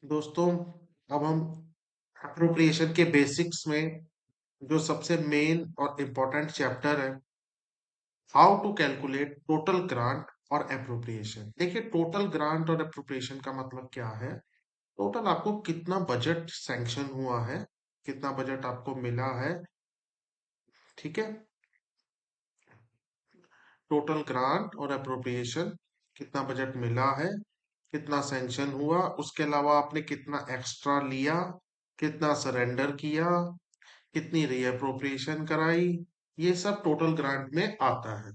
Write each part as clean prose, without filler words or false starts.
दोस्तों, अब हम अप्रोप्रिएशन के बेसिक्स में जो सबसे मेन और इम्पोर्टेंट चैप्टर है, how to calculate total grant और अप्रोप्रिएशन। देखिए, टोटल ग्रांट और अप्रोप्रिएशन का मतलब क्या है। टोटल आपको कितना बजट सैंक्शन हुआ है, कितना बजट आपको मिला है। ठीक है। टोटल ग्रांट और अप्रोप्रिएशन, कितना बजट मिला है, कितना सैंक्शन हुआ, उसके अलावा आपने कितना एक्स्ट्रा लिया, कितना सरेंडर किया, कितनी रीअप्रोप्रिएशन कराई। ये सब टोटल ग्रांट में आता है।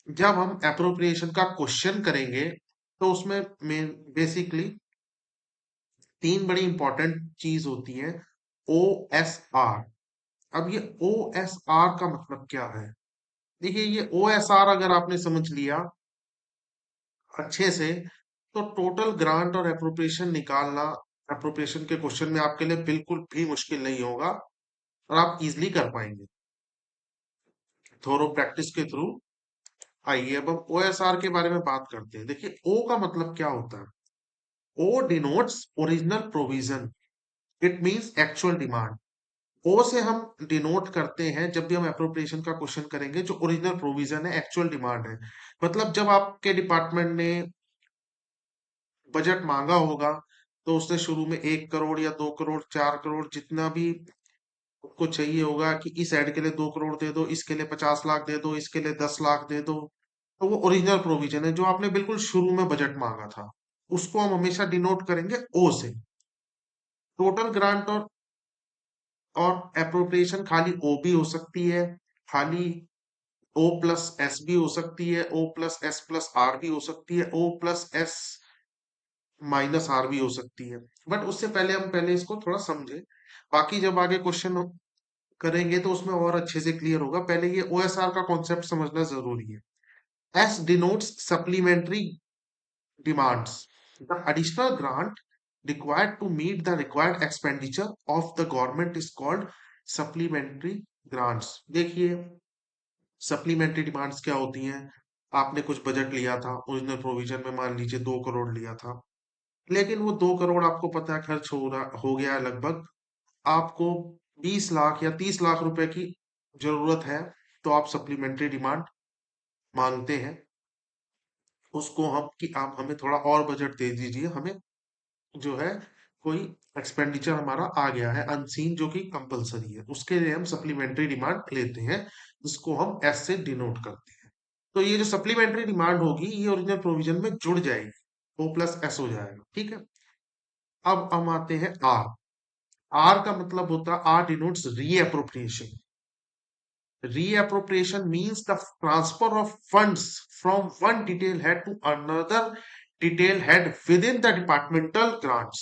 जब हम अप्रोप्रिएशन का क्वेश्चन करेंगे तो उसमें मेन बेसिकली तीन बड़ी इंपॉर्टेंट चीज होती है। O S R. अब ये ओ एस आर का मतलब क्या है। देखिए, ये ओ एस आर अगर आपने समझ लिया अच्छे से, तो टोटल ग्रांट और अप्रोप्रिएशन निकालना अप्रोप्रिएशन के क्वेश्चन में आपके लिए बिल्कुल भी मुश्किल नहीं होगा और आप इजिली कर पाएंगे थोरो प्रैक्टिस के थ्रू। आइए अब हम ओएसआर के बारे में बात करते हैं। देखिए, ओ का मतलब क्या होता है। O denotes original provision, it means actual demand. O से हम डिनोट करते हैं जब भी हम अप्रोप्रिएशन का क्वेश्चन करेंगे, जो ओरिजिनल प्रोविजन है, एक्चुअल डिमांड है। मतलब जब आपके डिपार्टमेंट ने बजट मांगा होगा, तो उसने शुरू में 1 करोड़ या 2 करोड़ 4 करोड़ जितना भी आपको चाहिए होगा कि इस ऐड के लिए 2 करोड़ दे दो, इसके लिए 50 लाख दे दो, इसके लिए 10 लाख दे दो। तो वो ओरिजिनल प्रोविजन है जो आपने बिल्कुल शुरू में बजट मांगा था। उसको हम हमेशा डिनोट करेंगे ओ से। टोटल ग्रांट और अप्रोप्रिएशन खाली ओ भी हो सकती है, खाली ओ प्लस एस भी हो सकती है, O plus S plus R भी हो सकती है, O plus S minus R भी हो सकती है। बट उससे पहले हम पहले इसको थोड़ा समझे, बाकी जब आगे क्वेश्चन करेंगे तो उसमें और अच्छे से क्लियर होगा। पहले ये ओएसआर का कॉन्सेप्ट समझना जरूरी है। S denotes supplementary demands. The additional grant required to meet the required expenditure of the government is called supplementary grants. देखिए, सप्लीमेंट्री डिमांड्स क्या होती हैं। आपने कुछ बजट लिया था ओरिजिनल प्रोविजन में, मान लीजिए 2 करोड़ लिया था, लेकिन वो 2 करोड़ आपको पता है खर्च हो गया है लगभग। आपको 20 लाख या 30 लाख रुपए की जरूरत है, तो आप सप्लीमेंट्री डिमांड मांगते हैं। उसको हम कि आप हमें थोड़ा और बजट दे दीजिए, हमें जो है कोई एक्सपेंडिचर हमारा आ गया है अनसीन, जो कि कंपलसरी है, उसके लिए हम सप्लीमेंट्री डिमांड लेते हैं, जिसको हम एस से डिनोट करते हैं। तो ये जो सप्लीमेंट्री डिमांड होगी, ये ओरिजिनल प्रोविजन में जुड़ जाएगी, ओ प्लस एस हो जाएगा। ठीक है। अब हम आते हैं आर। आर का मतलब होता है, R denotes reappropriation. Reappropriation means the transfer of funds from one detail head to another detail head within the departmental grants.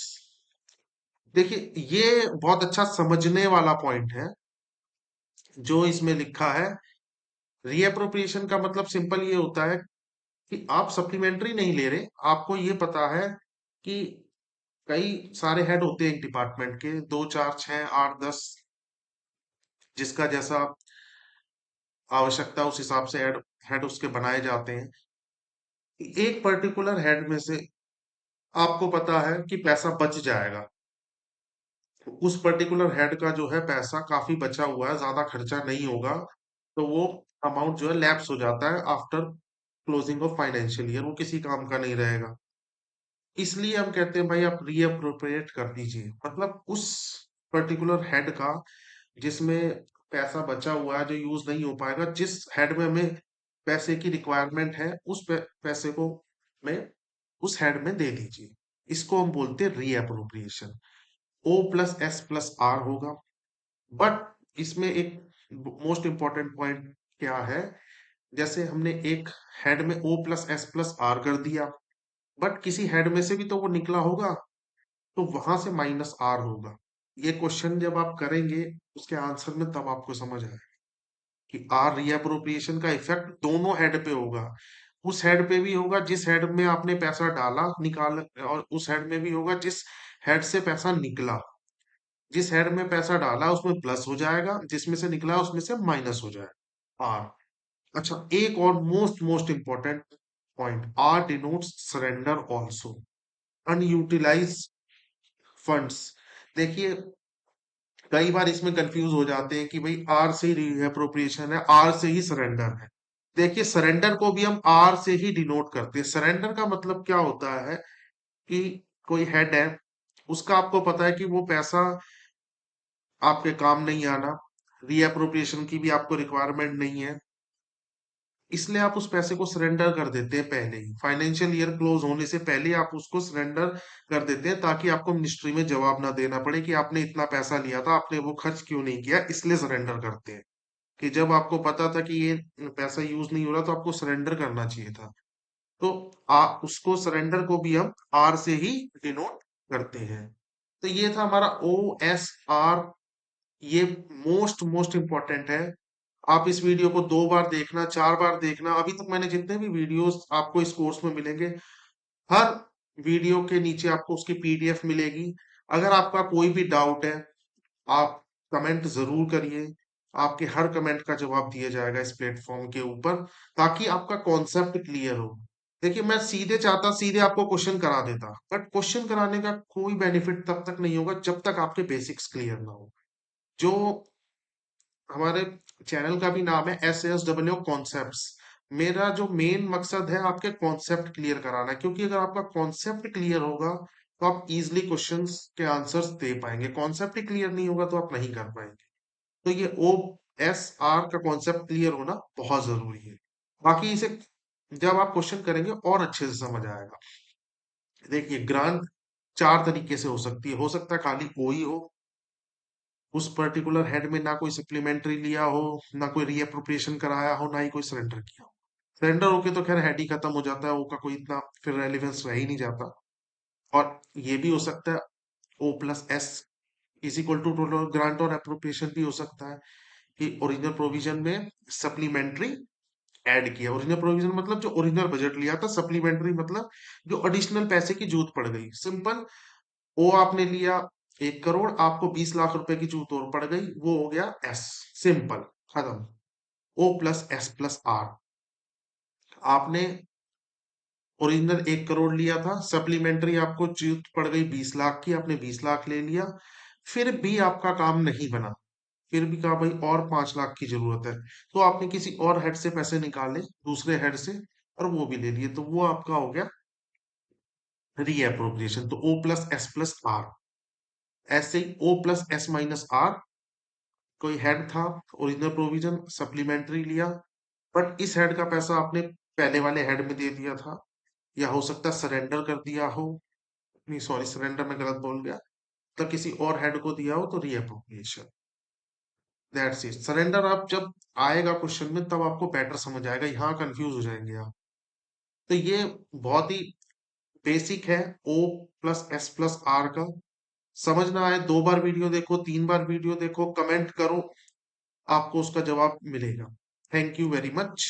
देखिए, ये बहुत अच्छा समझने वाला पॉइंट है जो इसमें लिखा है। रीअप्रोप्रिएशन का मतलब सिंपल ये होता है कि आप सप्लीमेंट्री नहीं ले रहे। आपको ये पता है कि कई सारे हेड होते हैं एक डिपार्टमेंट के, 2 4 6 8 10, जिसका जैसा आवश्यकता उस हिसाब से हेड हेड उसके बनाए जाते हैं। एक पर्टिकुलर हेड में से आपको पता है कि पैसा बच जाएगा, उस पर्टिकुलर हेड का जो है पैसा काफी बचा हुआ है, ज्यादा खर्चा नहीं होगा, तो वो अमाउंट जो है लैप्स हो जाता है after closing of financial year, वो किसी काम का नहीं रहेगा। इसलिए हम कहते हैं भाई आप रीअप्रोप्रिएट कर दीजिए, मतलब उस पर्टिकुलर हेड का जिसमें पैसा बचा हुआ है जो यूज नहीं हो पाएगा, जिस हेड में हमें पैसे की रिक्वायरमेंट है, उस पैसे को में उस हेड में दे दीजिए। इसको हम बोलते हैं reappropriation. O plus S plus R होगा। बट इसमें एक मोस्ट इंपॉर्टेंट पॉइंट क्या है। जैसे हमने एक हेड में O plus S plus R कर दिया, बट किसी हेड में से भी तो वो निकला होगा, तो वहां से माइनस आर होगा। ये क्वेश्चन जब आप करेंगे उसके आंसर में, तब आपको समझ आएगा कि आर रीअप्रोप्रिएशन का इफेक्ट दोनों हेड पे होगा। उस हेड पे भी होगा जिस हेड में आपने पैसा डाला निकाल, और उस हेड में भी होगा जिस हेड से पैसा निकला। जिस हेड में पैसा डाला उसमें प्लस हो जाएगा, जिसमें से निकला उसमें से माइनस हो जाएगा, आर। अच्छा, एक और most most important point, R denotes surrender also. Unutilise funds. देखिए कई बार इसमें कंफ्यूज हो जाते हैं कि भाई आर से ही रीअप्रोप्रिएशन है, आर से ही सरेंडर है। देखिए सरेंडर को भी हम आर से ही डिनोट करते हैं। सरेंडर का मतलब क्या होता है कि कोई हेड है, उसका आपको पता है कि वो पैसा आपके काम नहीं आना, रीअप्रोप्रिएशन की भी आपको रिक्वायरमेंट नहीं है, इसलिए आप उस पैसे को सरेंडर कर देते हैं पहले ही, फाइनेंशियल ईयर क्लोज होने से पहले आप उसको सरेंडर कर देते हैं, ताकि आपको मिनिस्ट्री में जवाब ना देना पड़े कि आपने इतना पैसा लिया था, आपने वो खर्च क्यों नहीं किया, इसलिए सरेंडर करते हैं। कि जब आपको पता था कि ये पैसा यूज नहीं हो रहा तो आपको सरेंडर करना चाहिए था। तो उसको सरेंडर को भी हम आर से ही डिनोट करते हैं। तो ये था हमारा OSR। ये मोस्ट मोस्ट इंपॉर्टेंट है। आप इस वीडियो को 2 बार देखना, 4 बार देखना। अभी तक मैंने जितने भी वीडियोस आपको इस कोर्स में मिलेंगे, हर वीडियो के नीचे आपको उसकी PDF मिलेगी। अगर आपका कोई भी डाउट है, आप कमेंट जरूर करिए। आपके हर कमेंट का जवाब दिया जाएगा इस प्लेटफॉर्म के ऊपर, ताकि आपका कॉन्सेप्ट क्लियर हो। देखिए मैं सीधे चाहता सीधे आपको क्वेश्चन करा देता, बट क्वेश्चन कराने का कोई बेनिफिट तब तक नहीं होगा जब तक आपके बेसिक्स क्लियर ना हो। जो हमारे चैनल का भी नाम है SSW कॉन्सेप्ट्स। मेरा जो मेन मकसद है आपके कॉन्सेप्ट क्लियर कराना है, क्योंकि अगर आपका कॉन्सेप्ट क्लियर होगा तो आप इजिली क्वेश्चंस के आंसर्स दे पाएंगे। कॉन्सेप्ट ही क्लियर नहीं होगा तो आप नहीं कर पाएंगे। तो ये OSR का कॉन्सेप्ट क्लियर होना बहुत जरूरी है। बाकी इसे जब आप क्वेश्चन करेंगे और अच्छे से समझ आएगा। देखिए ग्रांट 4 तरीके से हो सकती है। हो सकता है खाली कोई हो, उस पर्टिकुलर हेड में ना कोई सप्लीमेंट्री लिया हो, ना कोई रीअप्रोप्रिएशन कराया हो, ना ही कोई सरेंडर किया हो। सरेंडर होके तो खैर हेड ही खत्म हो जाता है, वो का कोई इतना फिर रेलिवेंस रह ही नहीं जाता। और ये भी हो सकता है O+S is equal to total grant और अप्रोप्रिएशन भी हो सकता है कि ओरिजिनल प्रोविजन में सप्लीमेंट्री ऐड किया। ओरिजिनल प्रोविजन मतलब जो ओरिजिनल बजट लिया था, सप्लीमेंट्री मतलब जो एडिशनल पैसे की जरूरत पड़ गई। सिंपल, ओ आपने लिया 1 करोड़, आपको 20 लाख रुपए की जरूरत और पड़ गई, वो हो गया S। सिंपल, खत्म। O+S+R। आपने ओरिजिनल 1 करोड़ लिया था, सप्लीमेंट्री आपको जरूरत पड़ गई 20 लाख की, आपने 20 लाख ले लिया, फिर भी आपका काम नहीं बना, फिर भी कहा भाई और 5 लाख की जरूरत है, तो आपने किसी और हेड से पैसे निकाले, दूसरे हेड से, और वो भी ले लिए, तो वो आपका हो गया रीअप्रोप्रिएशन। तो O+S+R। ऐसे ही O+S-R, कोई हेड था, ओरिजिनल प्रोविजन सप्लीमेंट्री लिया, बट इस हेड का पैसा आपने पहले वाले हेड में दे दिया था, या हो सकता है सरेंडर कर दिया हो, नहीं सॉरी सरेंडर में गलत बोल गया, तो किसी और हेड को दिया हो, तो रीअप्रोप्रिएशन। That's it. सरेंडर आप जब आएगा क्वेश्चन में तब आपको बेटर समझ आएगा, यहाँ कंफ्यूज हो जाएंगे आप। तो ये बहुत ही बेसिक है O+S+R का। समझ ना आए 2 बार वीडियो देखो, 3 बार वीडियो देखो, कमेंट करो, आपको उसका जवाब मिलेगा। Thank you very much.